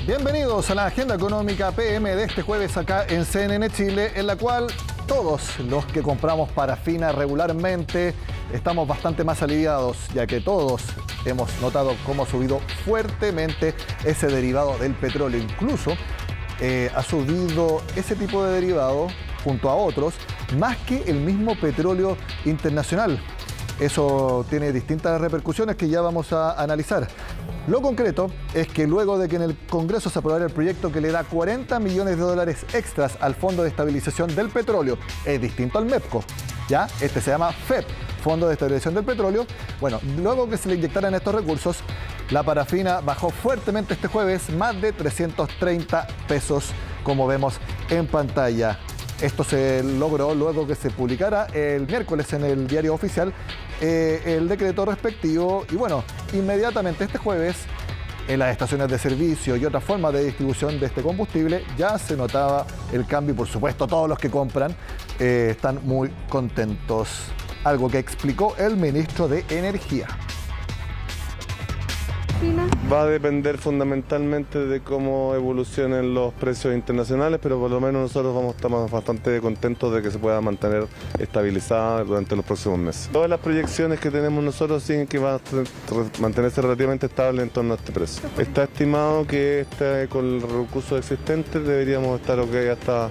Bienvenidos a la Agenda Económica PM de este jueves acá en CNN Chile, en la cual todos los que compramos parafina regularmente estamos bastante más aliviados, ya que todos hemos notado cómo ha subido fuertemente ese derivado del petróleo. Incluso ha subido ese tipo de derivado junto a otros, más que el mismo petróleo internacional. Eso tiene distintas repercusiones que ya vamos a analizar. Lo concreto es que luego de que en el Congreso se aprobara el proyecto que le da 40 millones de dólares extras al Fondo de Estabilización del Petróleo, es distinto al MEPCO, ¿ya? Este se llama FEP, Fondo de Estabilización del Petróleo. Bueno, luego que se le inyectaran estos recursos, la parafina bajó fuertemente este jueves, más de 330 pesos, como vemos en pantalla. Esto se logró luego que se publicara el miércoles en el diario oficial el decreto respectivo y bueno, inmediatamente este jueves en las estaciones de servicio y otras formas de distribución de este combustible ya se notaba el cambio y por supuesto todos los que compran están muy contentos. Algo que explicó el ministro de Energía. Va a depender fundamentalmente de cómo evolucionen los precios internacionales, pero por lo menos nosotros estamos bastante contentos de que se pueda mantener estabilizada durante los próximos meses. Todas las proyecciones que tenemos nosotros siguen que va a mantenerse relativamente estable en torno a este precio. Está estimado que con el recurso existente deberíamos estar ok hasta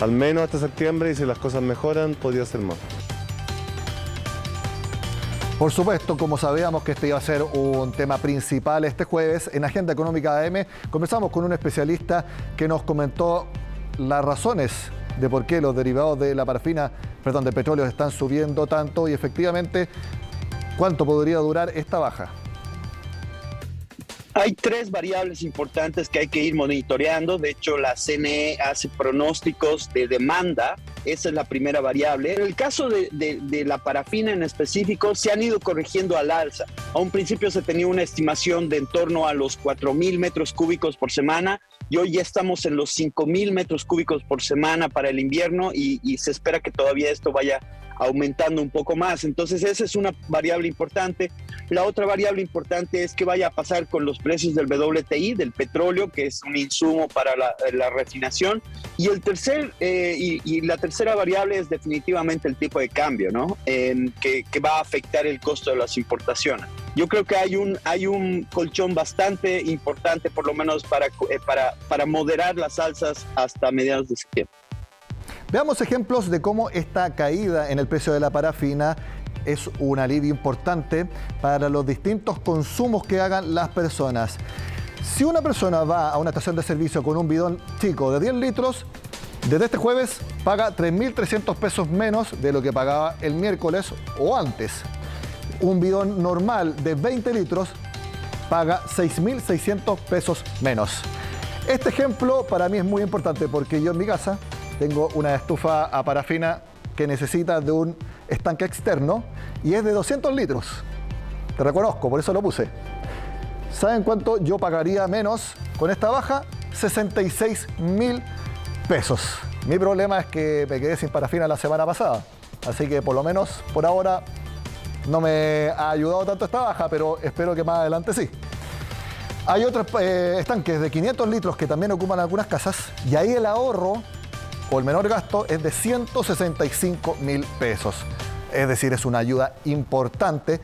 al menos hasta septiembre y si las cosas mejoran podría ser más. Por supuesto, como sabíamos que este iba a ser un tema principal este jueves, en Agenda Económica AM conversamos con un especialista que nos comentó las razones de por qué los derivados de la parafina, perdón, de petróleo están subiendo tanto y efectivamente cuánto podría durar esta baja. Hay tres variables importantes que hay que ir monitoreando. De hecho, la CNE hace pronósticos de demanda. Esa es la primera variable. En el caso de la parafina en específico, se han ido corrigiendo al alza. A un principio se tenía una estimación de en torno a los 4,000 metros cúbicos por semana y hoy ya estamos en los 5,000 metros cúbicos por semana para el invierno y se espera que todavía esto vaya aumentando un poco más. Entonces esa es una variable importante. La otra variable importante es qué vaya a pasar con los precios del WTI, del petróleo, que es un insumo para la refinación. Y la tercera variable es definitivamente el tipo de cambio, ¿no? Que va a afectar el costo de las importaciones. Yo creo que hay un colchón bastante importante, por lo menos para moderar las alzas hasta mediados de septiembre. Veamos ejemplos de cómo esta caída en el precio de la parafina es un alivio importante para los distintos consumos que hagan las personas. Si una persona va a una estación de servicio con un bidón chico de 10 litros, desde este jueves paga 3.300 pesos menos de lo que pagaba el miércoles o antes. Un bidón normal de 20 litros paga 6.600 pesos menos. Este ejemplo para mí es muy importante porque yo en mi casa tengo una estufa a parafina que necesita de un estanque externo y es de 200 litros. Te reconozco, por eso lo puse. ¿Saben cuánto yo pagaría menos con esta baja? 66.000 pesos. Mi problema es que me quedé sin parafina la semana pasada. Así que por lo menos por ahora no me ha ayudado tanto esta baja, pero espero que más adelante sí. Hay otros estanques de 500 litros que también ocupan algunas casas y ahí el ahorro o el menor gasto es de 165.000 pesos. Es decir, es una ayuda importante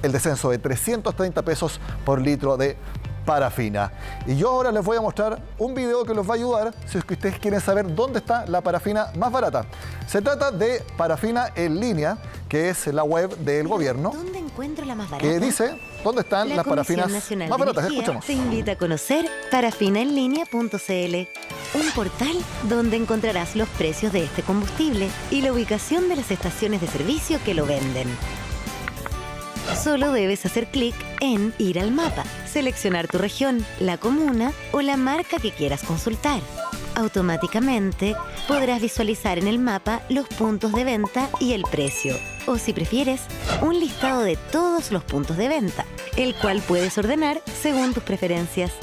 el descenso de 330 pesos por litro de parafina. Y yo ahora les voy a mostrar un video que los va a ayudar si es que ustedes quieren saber dónde está la parafina más barata. Se trata de Parafina en Línea, que es la web del gobierno. ¿Dónde encuentro la más barata? Que dice dónde están las parafinas más baratas. Escuchemos. Te invita a conocer parafinaenlinea.cl, un portal donde encontrarás los precios de este combustible y la ubicación de las estaciones de servicio que lo venden. Solo debes hacer clic en Ir al mapa, seleccionar tu región, la comuna o la marca que quieras consultar. Automáticamente podrás visualizar en el mapa los puntos de venta y el precio, o si prefieres, un listado de todos los puntos de venta, el cual puedes ordenar según tus preferencias.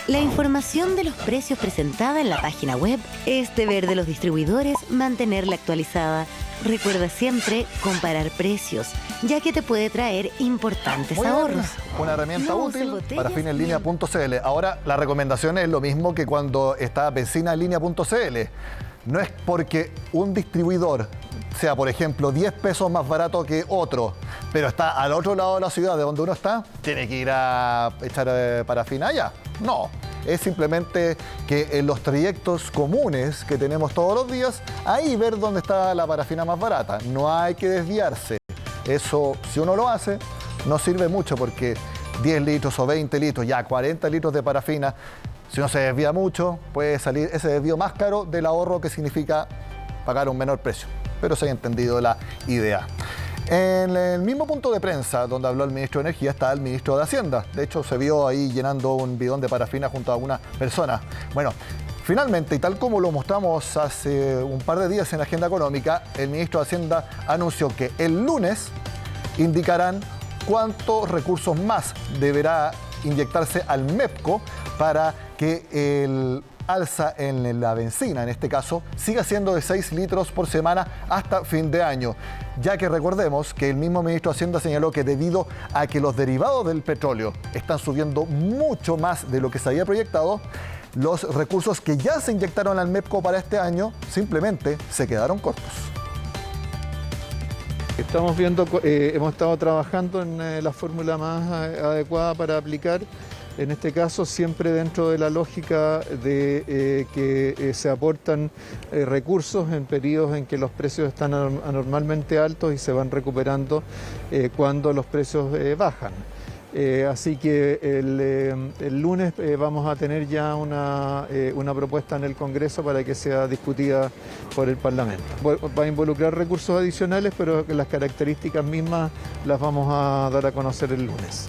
La información de los precios presentada en la página web es deber de los distribuidores mantenerla actualizada. Recuerda siempre comparar precios, ya que te puede traer importantes Muy bien, ahorros. una herramienta No use útil botellas para finesenlinea.cl. Ahora, la recomendación es lo mismo que cuando está benzinaenlinea.cl. No es porque un distribuidor sea, por ejemplo, 10 pesos más barato que otro, pero está al otro lado de la ciudad de donde uno está, tiene que ir a echar parafina allá. No, es simplemente que en los trayectos comunes que tenemos todos los días, ahí ver dónde está la parafina más barata. No hay que desviarse. Eso, si uno lo hace, no sirve mucho porque 10 litros o 20 litros, ya 40 litros de parafina, si uno se desvía mucho, puede salir ese desvío más caro del ahorro que significa pagar un menor precio. Pero se ha entendido la idea. En el mismo punto de prensa donde habló el ministro de Energía está el ministro de Hacienda. De hecho, se vio ahí llenando un bidón de parafina junto a una persona. Bueno, finalmente, y tal como lo mostramos hace un par de días en la agenda económica, el ministro de Hacienda anunció que el lunes indicarán cuántos recursos más deberá inyectarse al MEPCO para que el alza en la benzina, en este caso, siga siendo de 6 litros por semana hasta fin de año, ya que recordemos que el mismo ministro de Hacienda señaló que debido a que los derivados del petróleo están subiendo mucho más de lo que se había proyectado, los recursos que ya se inyectaron al MEPCO para este año simplemente se quedaron cortos. Estamos viendo, hemos estado trabajando en la fórmula más adecuada para aplicar, en este caso siempre dentro de la lógica de que se aportan recursos en periodos en que los precios están anormalmente altos y se van recuperando cuando los precios bajan. Así que el lunes vamos a tener ya una propuesta en el Congreso para que sea discutida por el Parlamento. Va a involucrar recursos adicionales, pero las características mismas las vamos a dar a conocer el lunes.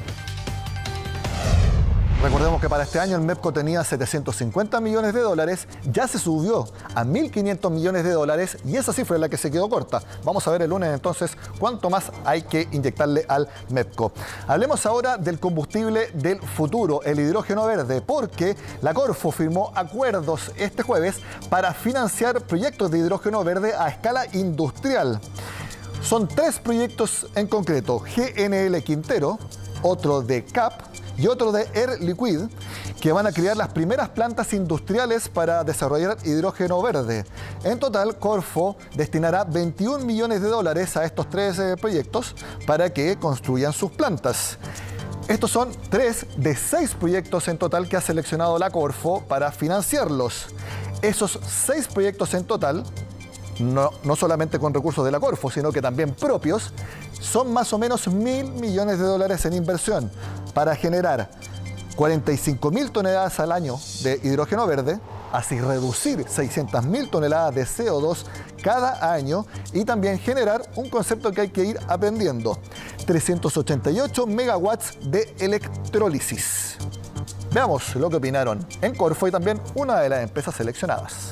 Recordemos que para este año el MEPCO tenía 750 millones de dólares, ya se subió a 1.500 millones de dólares y esa cifra es la que se quedó corta. Vamos a ver el lunes entonces cuánto más hay que inyectarle al MEPCO. Hablemos ahora del combustible del futuro, el hidrógeno verde, porque la Corfo firmó acuerdos este jueves para financiar proyectos de hidrógeno verde a escala industrial. Son 3 proyectos en concreto: GNL Quintero, otro de CAP y otro de Air Liquide, que van a crear las primeras plantas industriales para desarrollar hidrógeno verde. En total, Corfo destinará 21 millones de dólares a estos 3 proyectos para que construyan sus plantas. Estos son 3 de 6 proyectos en total que ha seleccionado la Corfo para financiarlos. Esos 6 proyectos en total, no solamente con recursos de la Corfo, sino que también propios, son más o menos 1.000 millones de dólares en inversión para generar 45.000 toneladas al año de hidrógeno verde, así reducir 600.000 toneladas de CO2 cada año y también generar un concepto que hay que ir aprendiendo: 388 megawatts de electrólisis. Veamos lo que opinaron en Corfo y también una de las empresas seleccionadas.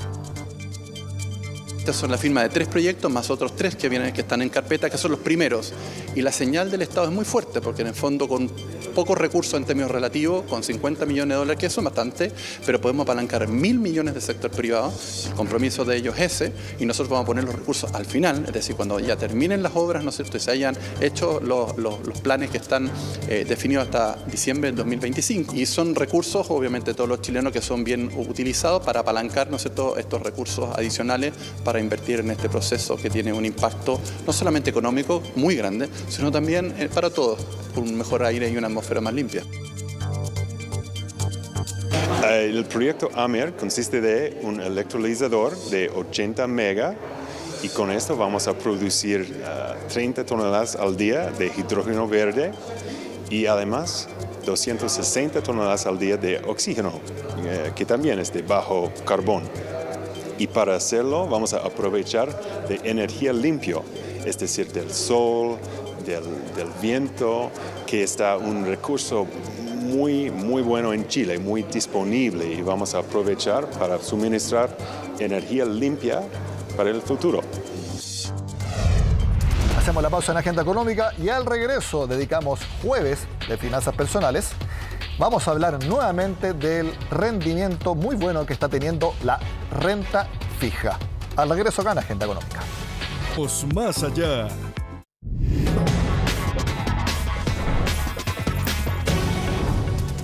Estas son la firma de 3 proyectos más otros 3 que están en carpeta, que son los primeros. Y la señal del Estado es muy fuerte, porque en el fondo con pocos recursos en términos relativos, con 50 millones de dólares, que eso es bastante, pero podemos apalancar 1.000 millones del sector privado. El compromiso de ellos es ese, y nosotros vamos a poner los recursos al final, es decir, cuando ya terminen las obras, ¿no es cierto?, y se hayan hecho los planes que están definidos hasta diciembre del 2025. Y son recursos, obviamente, todos los chilenos que son bien utilizados para apalancar, ¿no es cierto?, estos recursos adicionales para invertir en este proceso que tiene un impacto no solamente económico muy grande, sino también para todos, por un mejor aire y una atmósfera más limpia. El proyecto AMER consiste de un electrolizador de 80 mega y con esto vamos a producir 30 toneladas al día de hidrógeno verde y además 260 toneladas al día de oxígeno, que también es de bajo carbón. Y para hacerlo vamos a aprovechar de energía limpia, es decir, del sol, del viento, que está un recurso muy bueno en Chile, muy disponible, y vamos a aprovechar para suministrar energía limpia para el futuro. Hacemos la pausa en Agenda Económica y al regreso dedicamos jueves de finanzas personales. Vamos a hablar nuevamente del rendimiento muy bueno que está teniendo la renta fija. Al regreso acá en Agenda Económica. Vamos más allá.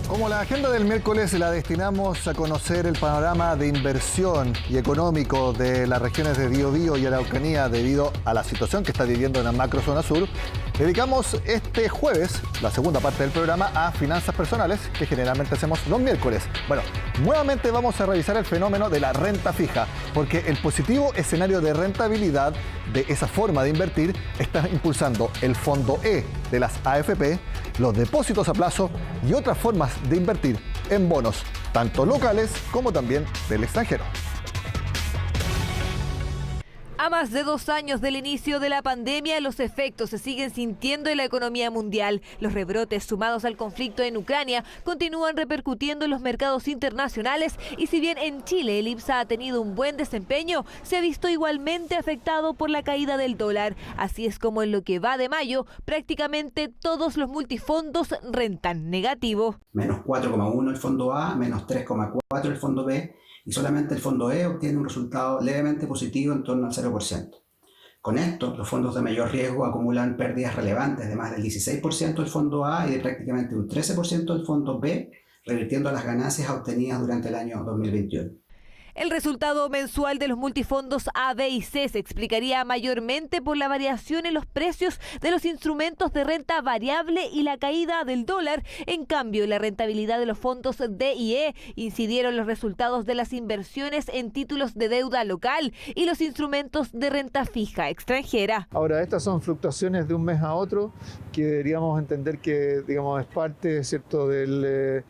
Como la agenda del miércoles la destinamos a conocer el panorama de inversión y económico de las regiones de Biobío y Araucanía debido a la situación que está viviendo en la macrozona sur, dedicamos este jueves, la segunda parte del programa, a finanzas personales, que generalmente hacemos los miércoles. Bueno, nuevamente vamos a revisar el fenómeno de la renta fija, porque el positivo escenario de rentabilidad de esa forma de invertir está impulsando el Fondo E de las AFP, los depósitos a plazo y otras formas de invertir en bonos, tanto locales como también del extranjero. A más de 2 años del inicio de la pandemia, los efectos se siguen sintiendo en la economía mundial. Los rebrotes sumados al conflicto en Ucrania continúan repercutiendo en los mercados internacionales y si bien en Chile el IPSA ha tenido un buen desempeño, se ha visto igualmente afectado por la caída del dólar. Así es como en lo que va de mayo, prácticamente todos los multifondos rentan negativo. Menos 4,1 el fondo A, menos 3,4 el fondo B, y solamente el fondo E obtiene un resultado levemente positivo en torno al 0%. Con esto, los fondos de mayor riesgo acumulan pérdidas relevantes de más del 16% del fondo A y de prácticamente un 13% del fondo B, revirtiendo las ganancias obtenidas durante el año 2021. El resultado mensual de los multifondos A, B y C se explicaría mayormente por la variación en los precios de los instrumentos de renta variable y la caída del dólar. En cambio, la rentabilidad de los fondos D y E incidieron los resultados de las inversiones en títulos de deuda local y los instrumentos de renta fija extranjera. Ahora, estas son fluctuaciones de un mes a otro que deberíamos entender que, digamos, es parte, ¿cierto?, de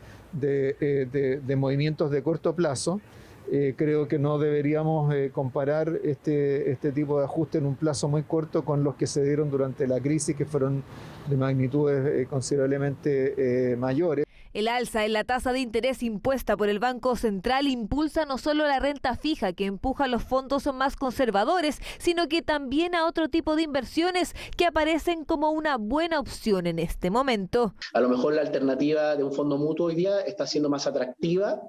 movimientos de corto plazo. Creo que no deberíamos comparar este tipo de ajuste en un plazo muy corto con los que se dieron durante la crisis, que fueron de magnitudes considerablemente mayores. El alza en la tasa de interés impuesta por el Banco Central impulsa no solo la renta fija que empuja a los fondos más conservadores, sino que también a otro tipo de inversiones que aparecen como una buena opción en este momento. A lo mejor la alternativa de un fondo mutuo hoy día está siendo más atractiva,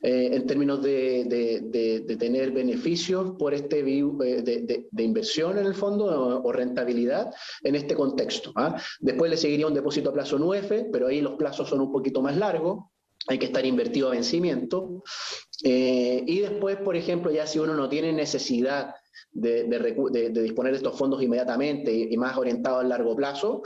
en términos de tener beneficios por de inversión en el fondo o rentabilidad en este contexto. Después le seguiría un depósito a plazo NUEF, pero ahí los plazos son un poquito más largos, hay que estar invertido a vencimiento. Y después, por ejemplo, ya si uno no tiene necesidad de disponer de estos fondos inmediatamente y más orientado al largo plazo,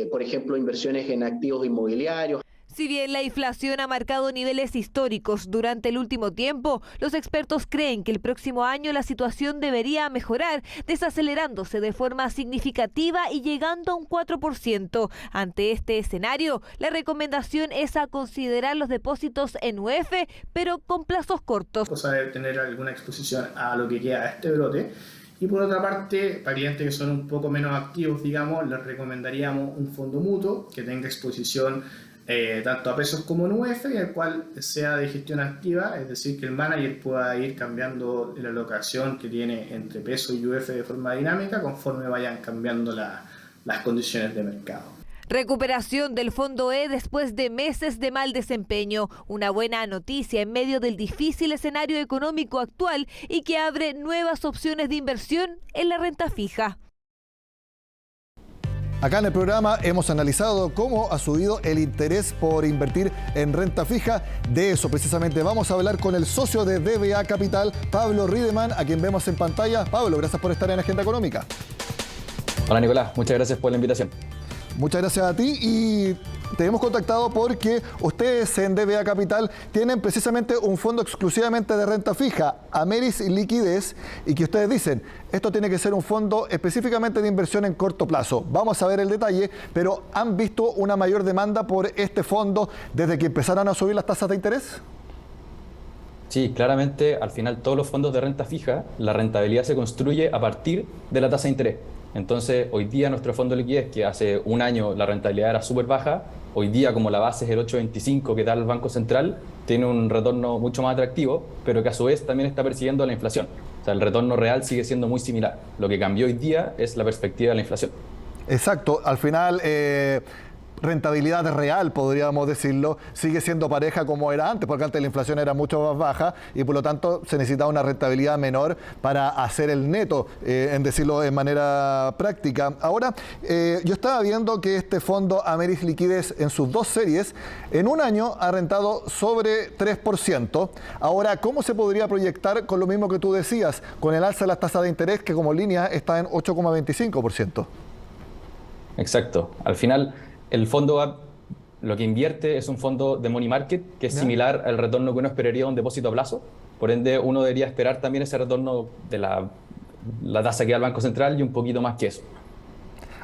por ejemplo, inversiones en activos inmobiliarios. Si bien la inflación ha marcado niveles históricos durante el último tiempo, los expertos creen que el próximo año la situación debería mejorar, desacelerándose de forma significativa y llegando a un 4%. Ante este escenario, la recomendación es a considerar los depósitos en UF, pero con plazos cortos. Cosa de tener alguna exposición a lo que queda de este brote. Y por otra parte, para clientes que son un poco menos activos, digamos, les recomendaríamos un fondo mutuo que tenga exposición tanto a pesos como en UF, y el cual sea de gestión activa, es decir, que el manager pueda ir cambiando la alocación que tiene entre peso y UF de forma dinámica conforme vayan cambiando las condiciones de mercado. Recuperación del Fondo E después de meses de mal desempeño. Una buena noticia en medio del difícil escenario económico actual y que abre nuevas opciones de inversión en la renta fija. Acá en el programa hemos analizado cómo ha subido el interés por invertir en renta fija. De eso precisamente vamos a hablar con el socio de DBA Capital, Pablo Riedemann, a quien vemos en pantalla. Pablo, gracias por estar en Agenda Económica. Hola Nicolás, muchas gracias por la invitación. Muchas gracias a ti y te hemos contactado porque ustedes en DBA Capital tienen precisamente un fondo exclusivamente de renta fija, Ameris Liquidez, y que ustedes dicen, esto tiene que ser un fondo específicamente de inversión en corto plazo. Vamos a ver el detalle, pero ¿han visto una mayor demanda por este fondo desde que empezaron a subir las tasas de interés? Sí, claramente al final todos los fondos de renta fija, la rentabilidad se construye a partir de la tasa de interés. Entonces, hoy día nuestro fondo de liquidez, que hace un año la rentabilidad era súper baja, hoy día como la base es el 8,25 que da el Banco Central, tiene un retorno mucho más atractivo, pero que a su vez también está persiguiendo la inflación. O sea, el retorno real sigue siendo muy similar. Lo que cambió hoy día es la perspectiva de la inflación. Exacto. Al final, rentabilidad real, podríamos decirlo, sigue siendo pareja como era antes, porque antes la inflación era mucho más baja y por lo tanto se necesitaba una rentabilidad menor para hacer el neto, en decirlo de manera práctica. Ahora, yo estaba viendo que este fondo Ameris Liquidez en sus 2 series, en un año ha rentado sobre 3%. Ahora, ¿cómo se podría proyectar con lo mismo que tú decías, con el alza de las tasas de interés que como línea está en 8,25%? Exacto. Al final, el fondo lo que invierte es un fondo de money market que es similar al retorno que uno esperaría de un depósito a plazo. Por ende, uno debería esperar también ese retorno de la tasa que da el Banco Central y un poquito más que eso.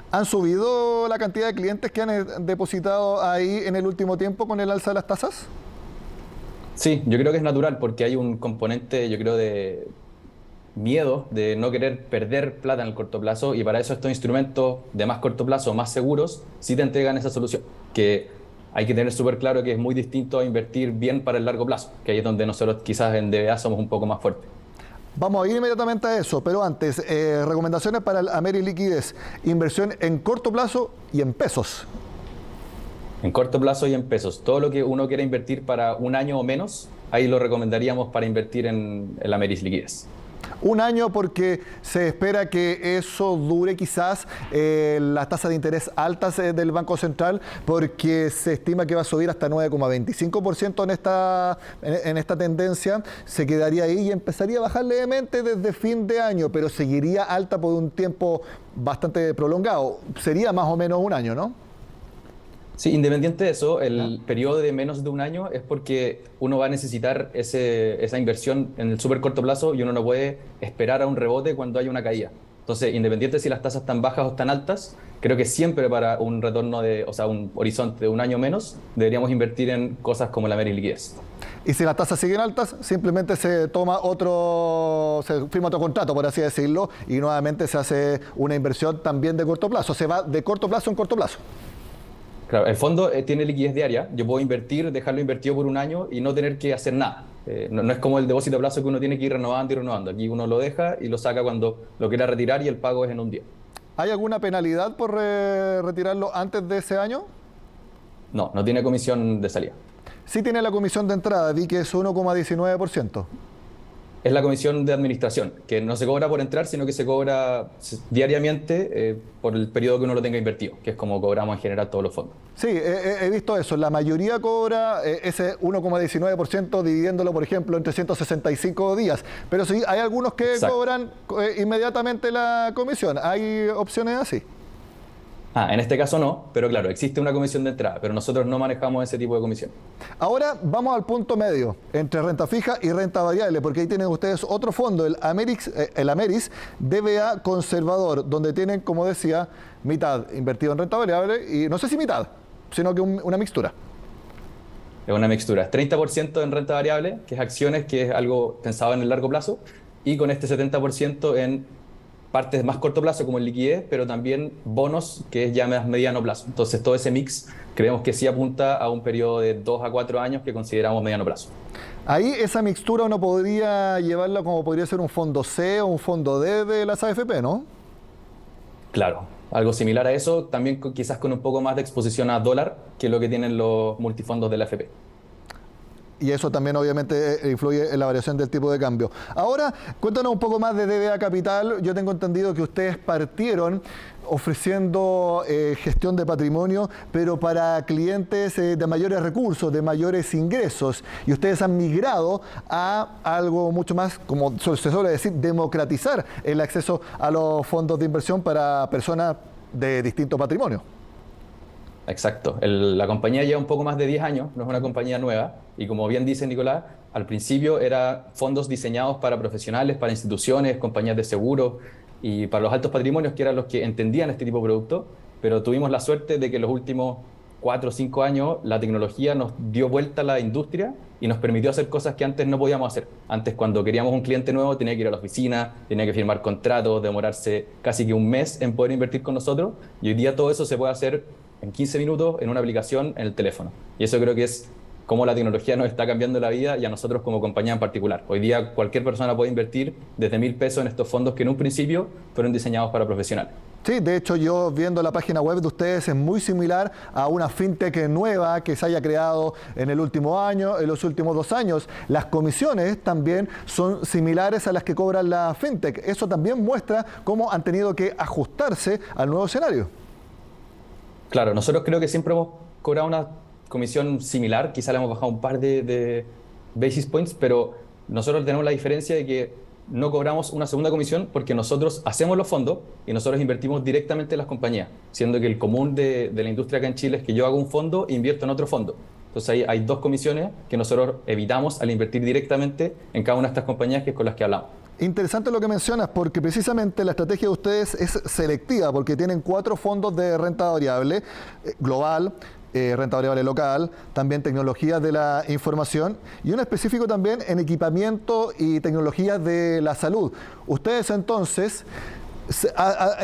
¿Han subido la cantidad de clientes que han depositado ahí en el último tiempo con el alza de las tasas? Sí, yo creo que es natural porque hay un componente, yo creo, de miedo de no querer perder plata en el corto plazo, y para eso estos instrumentos de más corto plazo, más seguros, sí te entregan esa solución, que hay que tener súper claro que es muy distinto a invertir bien para el largo plazo, que ahí es donde nosotros quizás en DBA somos un poco más fuertes. Vamos a ir inmediatamente a eso, pero antes, recomendaciones para el Ameris Liquidez, inversión en corto plazo y en pesos. En corto plazo y en pesos. Todo lo que uno quiera invertir para un año o menos, ahí lo recomendaríamos para invertir en el Ameris Liquidez. Un año porque se espera que eso dure quizás las tasas de interés altas del Banco Central, porque se estima que va a subir hasta 9,25% en esta tendencia, se quedaría ahí y empezaría a bajar levemente desde fin de año, pero seguiría alta por un tiempo bastante prolongado. Sería más o menos un año, ¿no? Sí, independiente de eso, el periodo de menos de un año es porque uno va a necesitar esa inversión en el súper corto plazo y uno no puede esperar a un rebote cuando haya una caída. Entonces, independiente de si las tasas están bajas o están altas, creo que siempre para un retorno un horizonte de un año menos, deberíamos invertir en cosas como la Ameris Liquidez. Y si las tasas siguen altas, simplemente se firma otro contrato, por así decirlo, y nuevamente se hace una inversión también de corto plazo. Se va de corto plazo en corto plazo. Claro, el fondo tiene liquidez diaria. Yo puedo invertir, dejarlo invertido por un año y no tener que hacer nada. No es como el depósito a plazo que uno tiene que ir renovando y renovando. Aquí uno lo deja y lo saca cuando lo quiera retirar y el pago es en un día. ¿Hay alguna penalidad por retirarlo antes de ese año? No, no tiene comisión de salida. Sí tiene la comisión de entrada, vi que es 1,19%. Es la comisión de administración, que no se cobra por entrar, sino que se cobra diariamente por el periodo que uno lo tenga invertido, que es como cobramos en general todos los fondos. Sí, he visto eso. La mayoría cobra ese 1,19% dividiéndolo, por ejemplo, en 365 días. Pero sí, hay algunos que cobran inmediatamente la comisión. ¿Hay opciones así? En este caso no, pero claro, existe una comisión de entrada, pero nosotros no manejamos ese tipo de comisión. Ahora vamos al punto medio, entre renta fija y renta variable, porque ahí tienen ustedes otro fondo, el Ameris DBA conservador, donde tienen, como decía, mitad invertido en renta variable, y no sé si mitad, sino que una mixtura. Es una mixtura, 30% en renta variable, que es acciones, que es algo pensado en el largo plazo, y con este 70% en partes más corto plazo como el liquidez, pero también bonos, que es ya más mediano plazo. Entonces todo ese mix creemos que sí apunta a un periodo de 2 a 4 años que consideramos mediano plazo. Ahí esa mixtura uno podría llevarla como podría ser un fondo C o un fondo D de las AFP, ¿no? Claro, algo similar a eso, también quizás con un poco más de exposición a dólar que lo que tienen los multifondos de la AFP. Y eso también obviamente influye en la variación del tipo de cambio. Ahora, cuéntanos un poco más de DBA Capital. Yo tengo entendido que ustedes partieron ofreciendo gestión de patrimonio, pero para clientes de mayores recursos, de mayores ingresos. Y ustedes han migrado a algo mucho más, como se suele decir, democratizar el acceso a los fondos de inversión para personas de distinto patrimonio. Exacto. La compañía lleva un poco más de 10 años, no es una compañía nueva, y como bien dice Nicolás, al principio eran fondos diseñados para profesionales, para instituciones, compañías de seguros y para los altos patrimonios, que eran los que entendían este tipo de producto, pero tuvimos la suerte de que en los últimos 4 o 5 años la tecnología nos dio vuelta a la industria y nos permitió hacer cosas que antes no podíamos hacer. Antes, cuando queríamos un cliente nuevo, tenía que ir a la oficina, tenía que firmar contratos, demorarse casi que un mes en poder invertir con nosotros, y hoy día todo eso se puede hacer en 15 minutos en una aplicación en el teléfono. Y eso creo que es cómo la tecnología nos está cambiando la vida, y a nosotros como compañía en particular. Hoy día cualquier persona puede invertir desde 1.000 pesos en estos fondos que en un principio fueron diseñados para profesionales. Sí, de hecho yo viendo la página web de ustedes es muy similar a una fintech nueva que se haya creado en el último año, en los últimos 2 años. Las comisiones también son similares a las que cobran la fintech. Eso también muestra cómo han tenido que ajustarse al nuevo escenario. Claro, nosotros creo que siempre hemos cobrado una comisión similar, quizá le hemos bajado un par de basis points, pero nosotros tenemos la diferencia de que no cobramos una segunda comisión porque nosotros hacemos los fondos y nosotros invertimos directamente en las compañías, siendo que el común de la industria acá en Chile es que yo hago un fondo e invierto en otro fondo. Entonces ahí hay 2 comisiones que nosotros evitamos al invertir directamente en cada una de estas compañías que es con las que hablamos. Interesante lo que mencionas, porque precisamente la estrategia de ustedes es selectiva, porque tienen 4 fondos de renta variable global, renta variable local, también tecnologías de la información y un específico también en equipamiento y tecnologías de la salud. Ustedes entonces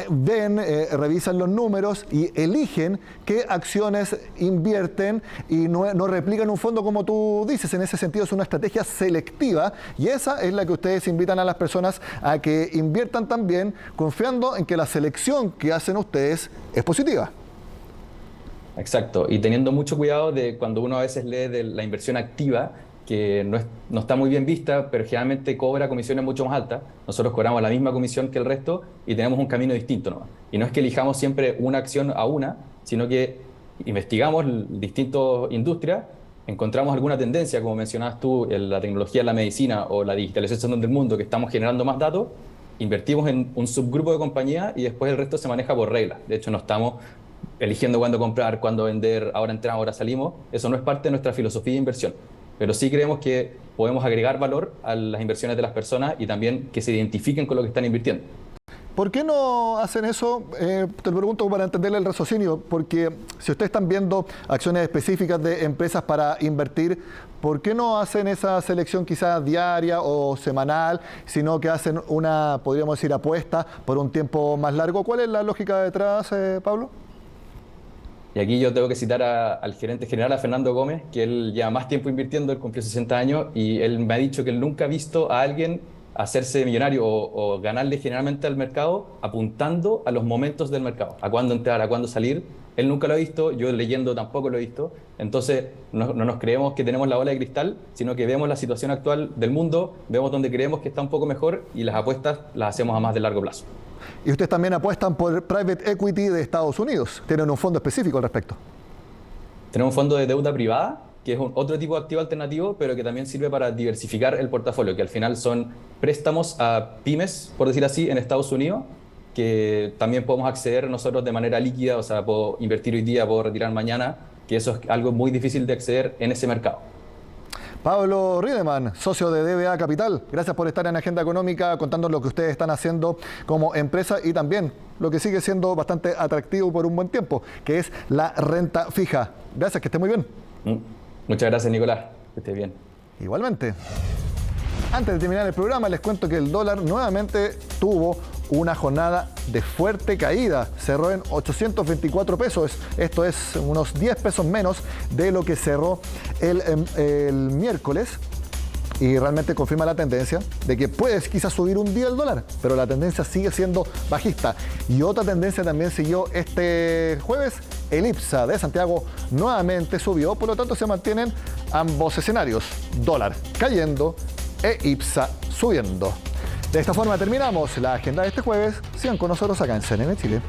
ven, revisan los números y eligen qué acciones invierten y no replican un fondo como tú dices. En ese sentido es una estrategia selectiva y esa es la que ustedes invitan a las personas a que inviertan también, confiando en que la selección que hacen ustedes es positiva. Exacto, y teniendo mucho cuidado de cuando uno a veces lee de la inversión activa, que no está muy bien vista, pero generalmente cobra comisiones mucho más altas. Nosotros cobramos la misma comisión que el resto y tenemos un camino distinto nomás. Y no es que elijamos siempre una acción a una, sino que investigamos distintas industrias, encontramos alguna tendencia, como mencionabas tú, en la tecnología de la medicina o la digitalización del mundo, que estamos generando más datos, invertimos en un subgrupo de compañías y después el resto se maneja por reglas. De hecho, no estamos eligiendo cuándo comprar, cuándo vender, ahora entramos, ahora salimos. Eso no es parte de nuestra filosofía de inversión. Pero sí creemos que podemos agregar valor a las inversiones de las personas y también que se identifiquen con lo que están invirtiendo. ¿Por qué no hacen eso? Te lo pregunto para entenderle el raciocinio, porque si ustedes están viendo acciones específicas de empresas para invertir, ¿por qué no hacen esa selección quizás diaria o semanal, sino que hacen una, podríamos decir, apuesta por un tiempo más largo? ¿Cuál es la lógica detrás, Pablo? Y aquí yo tengo que citar al gerente general, a Fernando Gómez, que él lleva más tiempo invirtiendo, él cumplió 60 años y él me ha dicho que él nunca ha visto a alguien hacerse millonario o ganarle generalmente al mercado apuntando a los momentos del mercado, a cuándo entrar, a cuándo salir. Él nunca lo ha visto, yo leyendo tampoco lo he visto. Entonces no nos creemos que tenemos la bola de cristal, sino que vemos la situación actual del mundo, vemos donde creemos que está un poco mejor y las apuestas las hacemos a más de largo plazo. Y ustedes también apuestan por Private Equity de Estados Unidos. ¿Tienen un fondo específico al respecto? Tenemos un fondo de deuda privada, que es otro tipo de activo alternativo, pero que también sirve para diversificar el portafolio, que al final son préstamos a pymes, por decir así, en Estados Unidos, que también podemos acceder nosotros de manera líquida, o sea, puedo invertir hoy día, puedo retirar mañana, que eso es algo muy difícil de acceder en ese mercado. Pablo Riedemann, socio de DBA Capital, gracias por estar en Agenda Económica contándonos lo que ustedes están haciendo como empresa y también lo que sigue siendo bastante atractivo por un buen tiempo, que es la renta fija. Gracias, que esté muy bien. Muchas gracias, Nicolás, que esté bien. Igualmente. Antes de terminar el programa, les cuento que el dólar nuevamente tuvo una jornada de fuerte caída. Cerró en 824 pesos. Esto es unos 10 pesos menos de lo que cerró el miércoles. Y realmente confirma la tendencia de que puede quizás subir un día el dólar, pero la tendencia sigue siendo bajista. Y otra tendencia también siguió este jueves. El IPSA de Santiago nuevamente subió, por lo tanto se mantienen ambos escenarios. Dólar cayendo e IPSA subiendo. De esta forma terminamos la agenda de este jueves. Sigan con nosotros acá en CNN Chile.